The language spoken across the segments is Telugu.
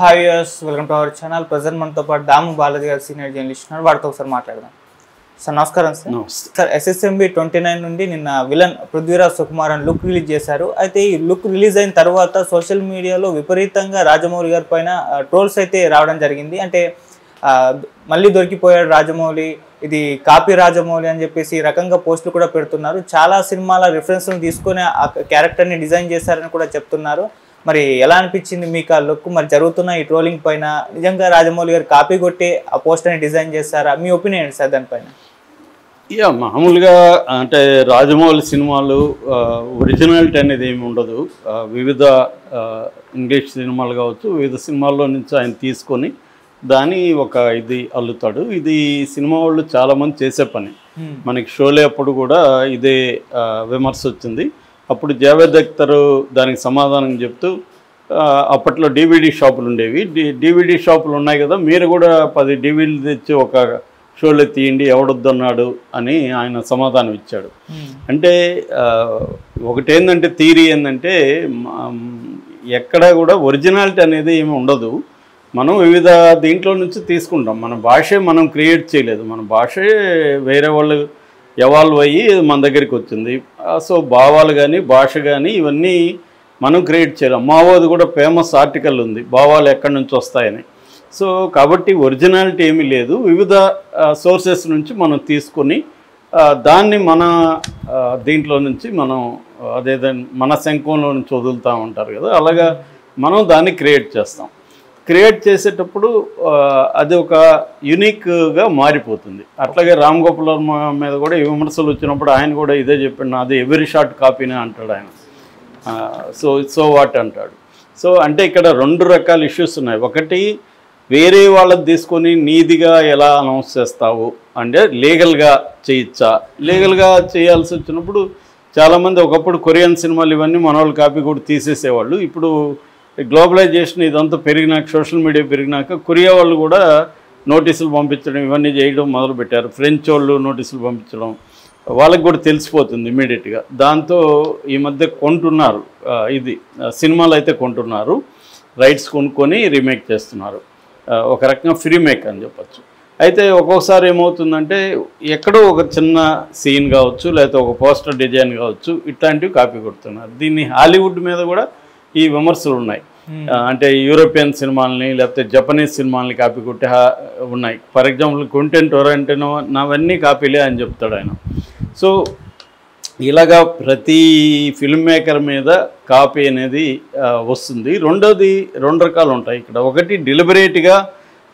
Hi viewers, welcome to our channel. Present మనతో పాటు దాము బాలాజీ గారు సీనియర్ జర్నలిస్ట్ ఉన్నారు. వాడితో ఒకసారి మాట్లాడదాం. సార్ నమస్కారం. సార్ SSMB 29 నుండి నిన్న villain Prithviraj Sukumaran look release చేశారు. అయితే ఈ లుక్ రిలీజ్ అయిన తర్వాత సోషల్ మీడియాలో విపరీతంగా రాజమౌళి గారి పైన ట్రోల్స్ అయితే రావడం జరిగింది. అంటే మళ్ళీ దొరికిపోయాడు రాజమౌళి, ఇది కాపీ రాజమౌళి అని చెప్పేసి ఈ రకంగా పోస్టులు కూడా పెడుతున్నారు. చాలా సినిమాల రిఫరెన్స్లు తీసుకొని ఆ క్యారెక్టర్ని డిజైన్ చేశారని కూడా చెప్తున్నారు. మరి ఎలా అనిపించింది మీకు ఆ లుక్? మరి జరుగుతున్న ఈ ట్రోలింగ్ పైన నిజంగా రాజమౌళి గారు కాపీ కొట్టి ఆ పోస్టర్ని డిజైన్ చేస్తారా? మీ ఒపీనియన్ ఏంటి సార్ దానిపైన? మామూలుగా అంటే రాజమౌళి సినిమాలు ఒరిజినాలిటీ అనేది ఏమి ఉండదు. వివిధ ఇంగ్లీష్ సినిమాలు కావచ్చు, వివిధ సినిమాల్లో నుంచి ఆయన తీసుకొని దాన్ని ఒక ఇది అల్లుతాడు. ఇది సినిమా వాళ్ళు చాలామంది చేసే పని. మనకి షోలే అప్పుడు కూడా ఇదే విమర్శ వచ్చింది. అప్పుడు జావేద్ అఖ్తర్ దానికి సమాధానం చెప్తూ, అప్పట్లో DVD షాపులు ఉండేవి, DVD షాపులు ఉన్నాయి కదా, మీరు కూడా 10 DVDలు తెచ్చి ఒక షోలో తీయండి, ఎవడొద్దన్నాడు అని ఆయన సమాధానం ఇచ్చాడు. అంటే ఒకటేందంటే థియరీ ఏంటంటే ఎక్కడ కూడా ఒరిజినాలిటీ అనేది ఏమి ఉండదు. మనం వివిధ దీంట్లో నుంచి తీసుకుంటాం. మన భాషే మనం క్రియేట్ చేయలేదు, మన భాషే వేరే వాళ్ళు ఎవాల్వ్ అయ్యి మన దగ్గరికి వచ్చింది. సో భావాలు కానీ భాష కానీ ఇవన్నీ మనం క్రియేట్ చేయలేం. మావోది కూడా ఫేమస్ ఆర్టికల్ ఉంది, భావాలు ఎక్కడి నుంచి వస్తాయని. సో కాబట్టి ఒరిజినాలిటీ ఏమీ లేదు. వివిధ సోర్సెస్ నుంచి మనం తీసుకొని దాన్ని మన దీంట్లో నుంచి మనం అదేదైనా మన శంఖంలో నుంచి వదులుతూ ఉంటారు కదా, అలాగా మనం దాన్ని క్రియేట్ చేస్తాం. క్రియేట్ చేసేటప్పుడు అది ఒక యూనిక్గా మారిపోతుంది. అట్లాగే రామ్ గోపాల్ వర్మ మీద కూడా ఈ విమర్శలు వచ్చినప్పుడు ఆయన కూడా ఇదే చెప్పాడు, అది ఎవరీ షార్ట్ కాపీనే అంటాడు ఆయన. సో వాట్ అంటాడు. సో అంటే ఇక్కడ 2 రకాల ఇష్యూస్ ఉన్నాయి. ఒకటి, వేరే వాళ్ళది తీసుకొని నీదిగా ఎలా అనౌన్స్ చేస్తావు అంటే లీగల్గా చేయొచ్చా? లీగల్గా చేయాల్సి వచ్చినప్పుడు చాలామంది ఒకప్పుడు కొరియన్ సినిమాలు ఇవన్నీ మన వాళ్ళు కాపీ కూడా తీసేసేవాళ్ళు. ఇప్పుడు గ్లోబలైజేషన్ ఇదంతా పెరిగినాక, సోషల్ మీడియా పెరిగినాక కొరియా వాళ్ళు కూడా నోటీసులు పంపించడం ఇవన్నీ చేయడం మొదలుపెట్టారు. ఫ్రెంచ్ వాళ్ళు నోటీసులు పంపించడం వాళ్ళకి కూడా తెలిసిపోతుంది ఇమీడియట్గా. దాంతో ఈ మధ్య కొంటున్నారు, ఇది సినిమాలు అయితే కొంటున్నారు, రైట్స్ కొనుక్కొని రీమేక్ చేస్తున్నారు. ఒక రకంగా ఫ్రీ మేక్ అని చెప్పచ్చు. అయితే ఒక్కొక్కసారి ఏమవుతుందంటే ఎక్కడో ఒక చిన్న సీన్ కావచ్చు, లేకపోతే ఒక పోస్టర్ డిజైన్ కావచ్చు, ఇట్లాంటివి కాపీ కొడుతున్నారు. దీన్ని హాలీవుడ్ మీద కూడా ఈ విమర్శలు ఉన్నాయి. అంటే యూరోపియన్ సినిమాలని లేకపోతే జపనీస్ సినిమాలని కాపీ కొట్టి ఉన్నాయి. ఫర్ ఎగ్జాంపుల్ క్వింటన్ టొరాంటినో అవన్నీ కాపీలే అని చెప్తాడు ఆయన. సో ఇలాగా ప్రతి ఫిల్మ్ మేకర్ మీద కాపీ అనేది వస్తుంది. రెండోది 2 రకాలు ఉంటాయి ఇక్కడ. ఒకటి డెలిబరేట్గా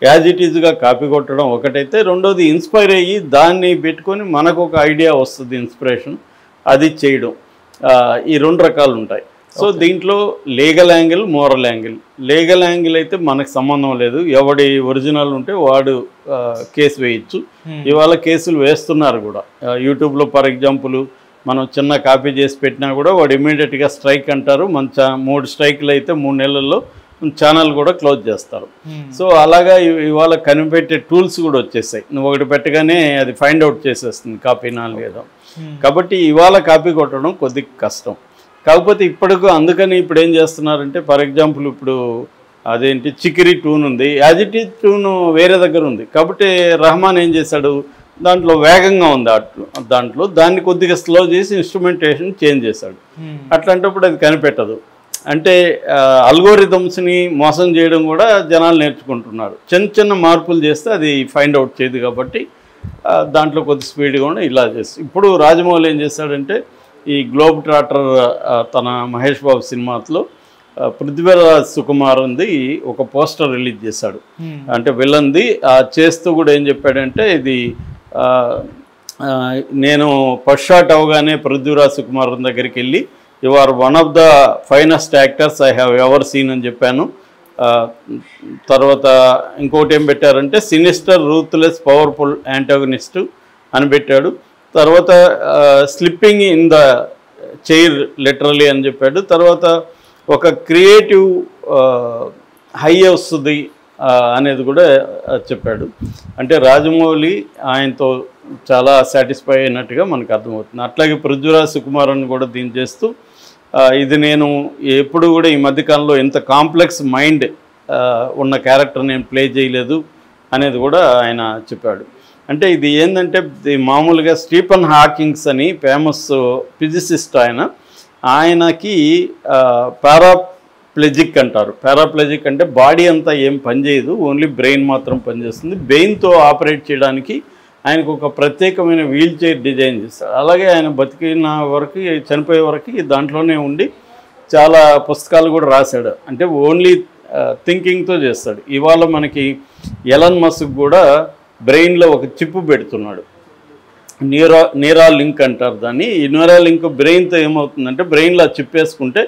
యాజ్ ఇట్ ఈజ్గా కాపీ కొట్టడం ఒకటైతే, రెండోది ఇన్స్పైర్ అయ్యి దాన్ని పెట్టుకొని మనకు ఒక ఐడియా వస్తుంది, ఇన్స్పిరేషన్, అది చేయడం. ఈ 2 రకాలు ఉంటాయి. సో దీంట్లో legal angle, moral angle. Legal angle అయితే మనకు సంబంధం లేదు, ఎవడి ఒరిజినల్ ఉంటే వాడు కేసు వేయచ్చు. ఇవాళ కేసులు వేస్తున్నారు కూడా. యూట్యూబ్లో ఫర్ ఎగ్జాంపుల్ మనం చిన్న కాపీ చేసి పెట్టినా కూడా వాడు ఇమీడియట్గా స్ట్రైక్ అంటారు. మన 3 స్ట్రైక్లు అయితే 3 నెలల్లో ఛానల్ కూడా క్లోజ్ చేస్తారు. సో అలాగా ఇవాళ కనిపెట్టే టూల్స్ కూడా వచ్చేసాయి. నువ్వు ఒకటి పెట్టగానే అది ఫైండ్ అవుట్ చేసేస్తుంది కాపీనా లేదా. కాబట్టి ఇవాళ కాపీ కొట్టడం కొద్దిగా కష్టం. కాకపోతే అందుకని ఇప్పుడు ఏం చేస్తున్నారంటే, ఫర్ ఎగ్జాంపుల్ ఇప్పుడు అదేంటి చికిరి ట్యూన్ ఉంది, యాజ్ ఇట్ ఈజ్ ట్యూన్ వేరే దగ్గర ఉంది. కాబట్టి రెహమాన్ ఏం చేశాడు, దాంట్లో వేగంగా ఉంది దాన్ని కొద్దిగా స్లో చేసి ఇన్స్ట్రుమెంటేషన్ చేంజ్ చేశాడు. అట్లాంటప్పుడు అది కనిపెట్టదు. అంటే అల్గోరిథమ్స్ని మోసం చేయడం కూడా జనాలు నేర్చుకుంటున్నారు. చిన్న మార్పులు చేస్తే అది ఫైండ్ అవుట్ చేయదు. కాబట్టి దాంట్లో కొద్ది స్పీడ్గా ఉండి ఇలా చేస్తుంది. ఇప్పుడు రాజమౌళి ఏం చేశాడంటే, ఈ గ్లోబ్ ట్రాటర్ తన మహేష్ బాబు సినిమాలో పృథ్వీరాజ్ సుకుమార్ ఉంది ఒక పోస్టర్ రిలీజ్ చేశాడు. అంటే విలన్ది చేస్తూ కూడా ఏం చెప్పాడంటే, ఇది నేను ఫస్ట్ షాట్ అవగానే పృథ్వీరాజ్ సుకుమార్ దగ్గరికి వెళ్ళి you are one of the finest actors I have ever seen అని చెప్పాను. తర్వాత ఇంకోటి ఏం పెట్టారంటే, సినిస్టర్, రూత్లెస్, పవర్ఫుల్ యాంటాగనిస్ట్ అని పెట్టాడు. తర్వాత slipping in the chair literally అని చెప్పాడు. తర్వాత ఒక క్రియేటివ్ హై వస్తుంది అనేది కూడా చెప్పాడు. అంటే రాజమౌళి ఆయనతో చాలా సాటిస్ఫై అయినట్టుగా మనకు అర్థమవుతుంది. అట్లాగే పృథ్వీరాజ్ సుకుమార్ అని కూడా దీన్ని చేస్తూ ఇది నేను ఎప్పుడు కూడా ఈ మధ్యకాలంలో ఇంత కాంప్లెక్స్ మైండ్ ఉన్న క్యారెక్టర్ నేను ప్లే చేయలేదు అనేది కూడా ఆయన చెప్పాడు. అంటే ఇది ఏంటంటే మామూలుగా స్టీఫెన్ హాకింగ్స్ అని ఫేమస్ ఫిజిసిస్ట్ ఆయనకి పారాప్లెజిక్ అంటారు. పారాప్లెజిక్ అంటే బాడీ అంతా ఏం పనిచేయదు, ఓన్లీ బ్రెయిన్ మాత్రం పనిచేస్తుంది. బ్రెయిన్తో ఆపరేట్ చేయడానికి ఆయనకు ఒక ప్రత్యేకమైన వీల్ చైర్ డిజైన్ చేస్తారు. అలాగే ఆయన బతికిన వరకు చనిపోయే వరకు దాంట్లోనే ఉండి చాలా పుస్తకాలు కూడా రాశాడు. అంటే ఓన్లీ థింకింగ్తో చేస్తాడు. ఇవాళ మనకి ఎలన్ మస్క్ కూడా బ్రెయిన్లో ఒక చిప్పు పెడుతున్నాడు, న్యూరా లింక్ అంటారు దాన్ని. ఈ న్యూరా లింక్ బ్రెయిన్తో ఏమవుతుందంటే బ్రెయిన్లో చిప్ వేసుకుంటే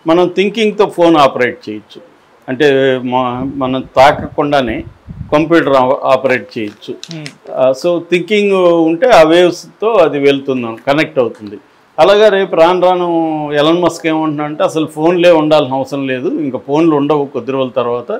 మనం థింకింగ్తో ఫోన్ ఆపరేట్ చేయొచ్చు. అంటే మనం తాకకుండానే కంప్యూటర్ ఆపరేట్ చేయొచ్చు. సో థింకింగ్ ఉంటే ఆ వేవ్స్తో అది వెళ్తుంది, కనెక్ట్ అవుతుంది. అలాగా రేపు రాను ఎలన్ మస్క్ ఏమంటున్నా అంటే అసలు ఫోన్లే ఉండాల్సిన అవసరం లేదు, ఇంకా ఫోన్లు ఉండవు కొద్ది రోజుల తర్వాత,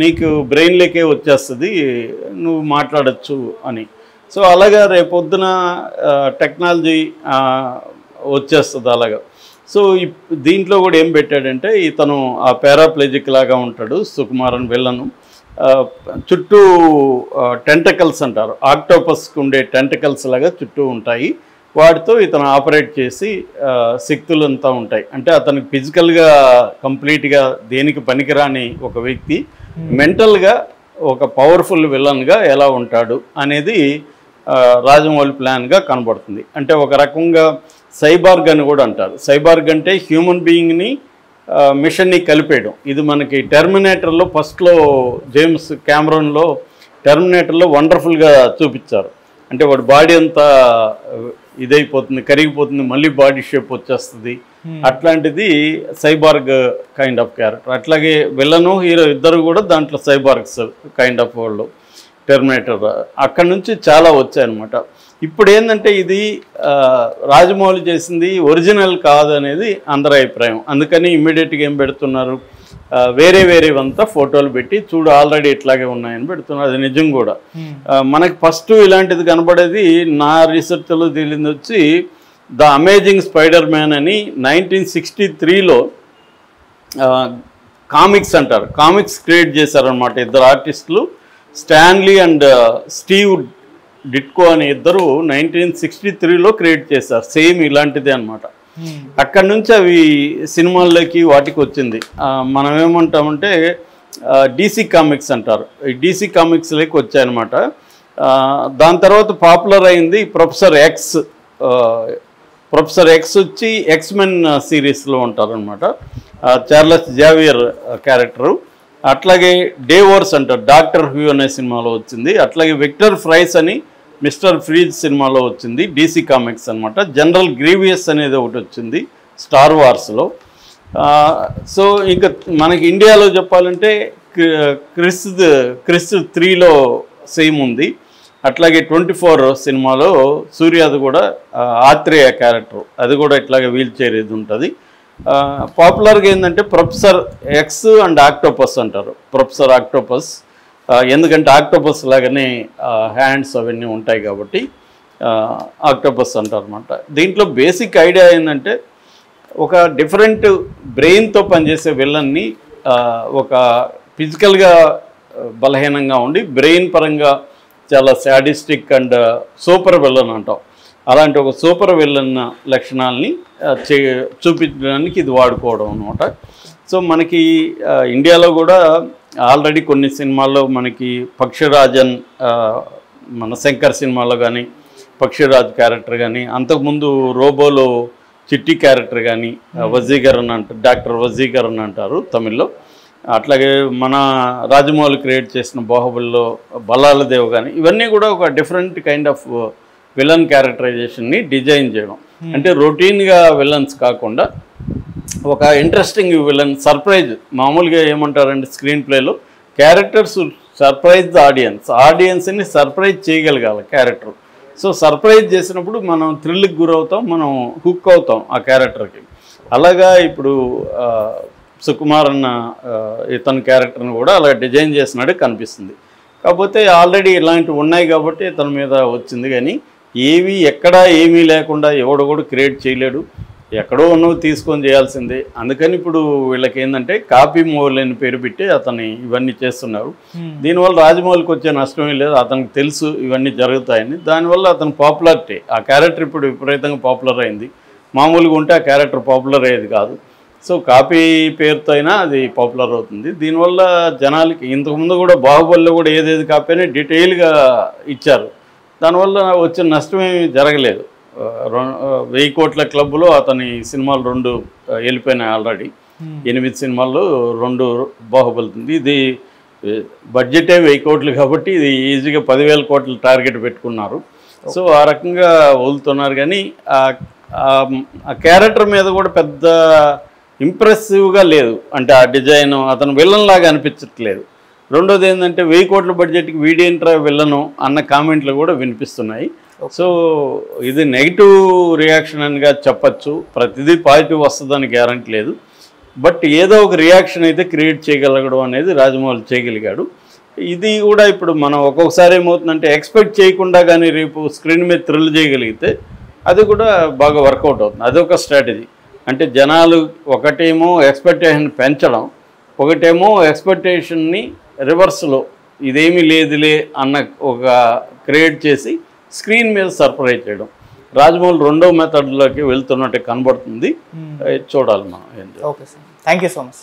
నీకు బ్రెయిన్లోకే వచ్చేస్తుంది, నువ్వు మాట్లాడచ్చు అని. సో అలాగా రేపొద్దున టెక్నాలజీ వచ్చేస్తుంది అలాగా. సో దీంట్లో కూడా ఏం పెట్టాడంటే ఇతను ఆ పారాప్లెజిక్ లాగా ఉంటాడు సుకుమారన్ విలను. చుట్టూ టెంటకల్స్ అంటారు, ఆక్టోపస్కి ఉండే టెంటకల్స్ లాగా చుట్టూ ఉంటాయి. వాటితో ఇతను ఆపరేట్ చేసి శక్తులు అంతా ఉంటాయి. అంటే అతనికి ఫిజికల్గా కంప్లీట్గా దేనికి పనికిరాని ఒక వ్యక్తి మెంటల్గా ఒక పవర్ఫుల్ విలన్గా ఎలా ఉంటాడు అనేది రాజమౌళి ప్లాన్గా కనబడుతుంది. అంటే ఒక రకంగా సైబార్గ్ అని కూడా అంటారు. సైబార్గ్ అంటే హ్యూమన్ బీయింగ్ని మిషన్ని కలిపేయడం. ఇది మనకి టెర్మినేటర్లో ఫస్ట్లో జేమ్స్ కెమెరాన్లో టెర్మినేటర్లో వండర్ఫుల్గా చూపించారు. అంటే వాడి బాడీ అంతా ఇదైపోతుంది, కరిగిపోతుంది, మళ్ళీ బాడీ షేప్ వచ్చేస్తుంది. అట్లాంటిది సైబార్గ్ కైండ్ ఆఫ్ క్యారెక్టర్. అట్లాగే విలను హీరో ఇద్దరు కూడా దాంట్లో సైబార్గ్స్ కైండ్ ఆఫ్ వాళ్ళు టెర్మినేటర్. అక్కడి నుంచి చాలా వచ్చాయన్నమాట. ఇప్పుడు ఏంటంటే ఇది రాజమౌళి చేసింది ఒరిజినల్ కాదు అనేది అందరి అభిప్రాయం. అందుకని ఇమ్మీడియట్గా ఏం పెడుతున్నారు, వేరేవంతా ఫోటోలు పెట్టి చూడు ఆల్రెడీ ఇట్లాగే ఉన్నాయని పెడుతున్నారు. అది నిజం కూడా. మనకి ఫస్ట్ ఇలాంటిది కనబడేది నా రీసెర్చ్లో తేలింది వచ్చి ద అమేజింగ్ స్పైడర్ మ్యాన్ అని 1963లో కామిక్స్ అంటారు, కామిక్స్ క్రియేట్ చేశారనమాట ఇద్దరు ఆర్టిస్టులు, స్టాన్లీ అండ్ స్టీవ్ డిట్కో అని ఇద్దరు 1963లో క్రియేట్ చేశారు. సేమ్ ఇలాంటిదే అనమాట. అక్కడి నుంచి అవి సినిమాల్లోకి వాటికి వచ్చింది. మనం ఏమంటామంటే డీసీ కామిక్స్ అంటారు, ఈ డీసీ కామిక్స్లోకి వచ్చాయన్నమాట. దాని తర్వాత పాపులర్ అయింది ప్రొఫెసర్ ఎక్స్ వచ్చి ఎక్స్మెన్ సిరీస్లో ఉంటారనమాట. Charles Xavier character. అట్లాగే డేవర్స్ అంటారు, డాక్టర్ హ్యూ అనే సినిమాలో వచ్చింది. అట్లాగే విక్టర్ ఫ్రైస్ అని మిస్టర్ ఫ్రీజ్ సినిమాలో వచ్చింది, డీసీ కామిక్స్ అనమాట. జనరల్ గ్రీవియస్ అనేది ఒకటి వచ్చింది స్టార్ వార్స్లో. సో ఇంకా మనకి ఇండియాలో చెప్పాలంటే క్రిస్ 3లో సేమ్ ఉంది. అట్లాగే 24 సినిమాలో సూర్యాది కూడా ఆత్రేయ క్యారెక్టర్, అది కూడా ఇట్లాగే వీల్ చైర్ ఇది ఉంటుంది. పాపులర్గా ఏంటంటే ప్రొఫెసర్ ఎక్స్ అండ్ ఆక్టోపస్ అంటారు, ప్రొఫెసర్ ఆక్టోపస్. ఎందుకంటే ఆక్టోపస్ లాగానే హ్యాండ్స్ అవన్నీ ఉంటాయి కాబట్టి ఆక్టోపస్ అంటారు అనమాట. దీంట్లో బేసిక్ ఐడియా ఏంటంటే ఒక డిఫరెంట్ బ్రెయిన్తో పనిచేసే విలన్ని ఒక ఫిజికల్గా బలహీనంగా ఉండి బ్రెయిన్ పరంగా చాలా సాడిస్టిక్ అండ్ సూపర్ విలన్ అంటాం. అలాంటి ఒక సూపర్ విలన్ లక్షణాలని చూపించడానికి ఇది వాడుకోవడం అనమాట. సో మనకి ఇండియాలో కూడా ఆల్రెడీ కొన్ని సినిమాల్లో మనకి పక్షిరాజన్, మన శంకర్ సినిమాలో కానీ పక్షిరాజ్ క్యారెక్టర్ కానీ, అంతకుముందు రోబోలో చిట్టి క్యారెక్టర్ కానీ వజీగర్ అని అంటారు, డాక్టర్ వజీగర్ అని అంటారు తమిళ్లో. అట్లాగే మన రాజమౌళి క్రియేట్ చేసిన బాహుబలిలో బల్లాలదేవ్ కానీ, ఇవన్నీ కూడా ఒక డిఫరెంట్ కైండ్ ఆఫ్ విలన్ క్యారెక్టరైజేషన్ని డిజైన్ చేయడం. అంటే రొటీన్గా విలన్స్ కాకుండా ఒక ఇంట్రెస్టింగ్ విలన్, సర్ప్రైజ్. మామూలుగా ఏమంటారంటే స్క్రీన్ ప్లేలో క్యారెక్టర్స్ సర్ప్రైజ్ ద ఆడియన్స్ని సర్ప్రైజ్ చేయగలగాలి క్యారెక్టర్. సో సర్ప్రైజ్ చేసినప్పుడు మనం థ్రిల్కి గురవుతాం, మనం హుక్ అవుతాం ఆ క్యారెక్టర్కి. అలాగా ఇప్పుడు సుకుమారన్ ఇతని క్యారెక్టర్ని కూడా అలా డిజైన్ చేసినట్టు కనిపిస్తుంది. కాకపోతే ఆల్రెడీ ఇలాంటివి ఉన్నాయి కాబట్టి ఇతని మీద వచ్చింది, కానీ ఏమీ ఎక్కడా ఏమీ లేకుండా ఎవడు కూడా క్రియేట్ చేయలేడు. ఎక్కడో ఉన్నవి తీసుకొని చేయాల్సిందే. అందుకని ఇప్పుడు వీళ్ళకి ఏంటంటే కాపీ మోల్ అని పేరు పెట్టి అతన్ని ఇవన్నీ చేస్తున్నారు. దీనివల్ల రాజమౌళికి వచ్చే నష్టమే లేదు, అతనికి తెలుసు ఇవన్నీ జరుగుతాయని. దానివల్ల అతను పాపులారిటీ, ఆ క్యారెక్టర్ ఇప్పుడు విపరీతంగా పాపులర్ అయింది. మామూలుగా ఉంటే ఆ క్యారెక్టర్ పాపులర్ అయ్యేది కాదు. సో కాపీ పేరుతో అయినా అది పాపులర్ అవుతుంది. దీనివల్ల జనాలకి ఇంతకుముందు కూడా బాహుబలిలో కూడా ఏదేది కాపీ అని డీటెయిల్గా ఇచ్చారు. దానివల్ల వచ్చిన నష్టమేమి జరగలేదు. 1000 కోట్ల క్లబ్లో అతని సినిమాలు 2 వెళ్ళిపోయినాయి ఆల్రెడీ. 8 సినిమాల్లో 2 బాహుబలి ఉంది. ఇది బడ్జెటే 1000 కోట్లు కాబట్టి ఇది ఈజీగా 10,000 కోట్ల టార్గెట్ పెట్టుకున్నారు. సో ఆ రకంగా వదులుతున్నారు. కానీ ఆ క్యారెక్టర్ మీద కూడా పెద్ద ఇంప్రెసివ్గా లేదు. అంటే ఆ డిజైన్ అతను విలన్ లాగా అనిపించట్లేదు. రెండోది ఏంటంటే 1000 కోట్ల బడ్జెట్కి వీడేంట్రా విలను అన్న కామెంట్లు కూడా వినిపిస్తున్నాయి. సో ఇది నెగిటివ్ రియాక్షన్ అనిగా చెప్పచ్చు. ప్రతిదీ పాజిటివ్ వస్తుందని గ్యారంటీ లేదు. బట్ ఏదో ఒక రియాక్షన్ అయితే క్రియేట్ చేయగలగడం అనేది రాజమౌళి చేయగలిగాడు. ఇది కూడా ఇప్పుడు మనం ఒక్కొక్కసారి ఏమవుతుందంటే ఎక్స్పెక్ట్ చేయకుండా కానీ రేపు స్క్రీన్ మీద థ్రిల్ చేయగలిగితే అది కూడా బాగా వర్కౌట్ అవుతుంది. అదొక స్ట్రాటజీ. అంటే జనాలు ఒకటేమో ఎక్స్పెక్టేషన్ పెంచడం, ఒకటేమో ఎక్స్పెక్టేషన్ని రివర్స్లో ఇదేమీ లేదులే అన్న ఒక క్రియేట్ చేసి స్క్రీన్ మీద సర్ప్రైజ్ చేయడం. రాజమౌళి రెండో మెథడ్లోకి వెళ్తున్నట్టు కనబడుతుంది. చూడాలి మనం. Okay sir, thank you so much.